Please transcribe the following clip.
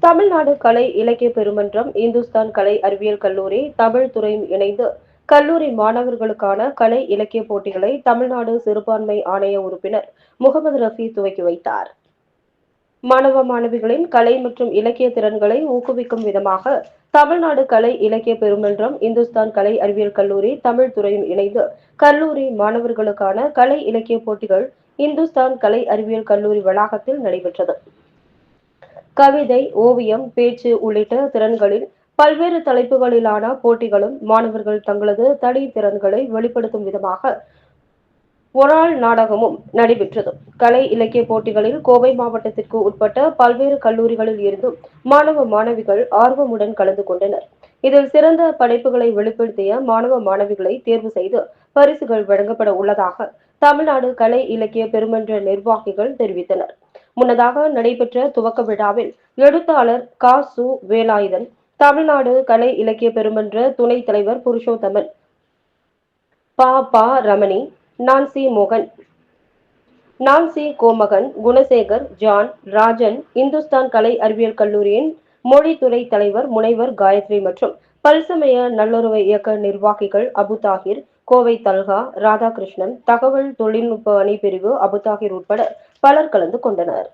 தமிழ்நாடு கலை இலக்கிய பெருமன்றம், இந்துஸ்தான் கலை அறிவியல் கல்லூரி, தமிழ் துறையும் இணைந்து கல்லூரி மாணவர்களுக்கான கலை இலக்கிய போட்டிகளை தமிழ்நாடு சிறுபான்மை ஆணைய உறுப்பினர் முகமது ரஃபி துவக்கி வைத்தார். மாணவ மாணவிகளின் கலை மற்றும் இலக்கிய திறன்களை ஊக்குவிக்கும் விதமாக தமிழ்நாடு கலை இலக்கிய பெருமன்றம், இந்துஸ்தான் கலை அறிவியல் கல்லூரி, தமிழ் துறையும் இணைந்து கல்லூரி மாணவர்களுக்கான கலை இலக்கிய போட்டிகள் இந்துஸ்தான் கலை அறிவியல் கல்லூரி வளாகத்தில் நடைபெற்றது. கவிதை, ஓவியம், பேச்சு உள்ளிட்ட திறன்களில் பல்வேறு தலைப்புகளிலான போட்டிகளும் மாணவர்கள் தங்களது தனி திறன்களை வெளிப்படுத்தும் விதமாக ஒராள் நாடகமும் நடைபெற்றது. கலை இலக்கிய போட்டிகளில் கோவை மாவட்டத்திற்கு உட்பட்ட பல்வேறு கல்லூரிகளில் இருந்தும் மாணவ மாணவிகள் ஆர்வமுடன் கலந்து கொண்டனர். இதில் சிறந்த படைப்புகளை வெளிப்படுத்திய மாணவ மாணவிகளை தேர்வு செய்து பரிசுகள் வழங்கப்பட உள்ளதாக தமிழ்நாடு கலை இலக்கிய பெருமன்ற நிர்வாகிகள் தெரிவித்தனர். முன்னதாக நடைபெற்ற துவக்க விழாவில் எழுத்தாளர் கா. சு. வேலாயுதன், தமிழ்நாடு கலை இலக்கிய பெருமன்ற துணைத் தலைவர் புருஷோத்தமன், ப. ரமணி, நான்சி மோகன், நான்சி கோமகன், குணசேகர், ஜான், ராஜன், இந்துஸ்தான் கலை அறிவியல் கல்லூரியின் மொழித்துறை தலைவர் முனைவர் காயத்ரி மற்றும் பல்சமய நல்லுறவு இயக்க நிர்வாகிகள் அபுதாகிர், கோவை தல்கா, ராதாகிருஷ்ணன், தகவல் தொழில்நுட்ப அணி பிரிவு அபுதாகிர் உட்பட பலர் கலந்து கொண்டனர்.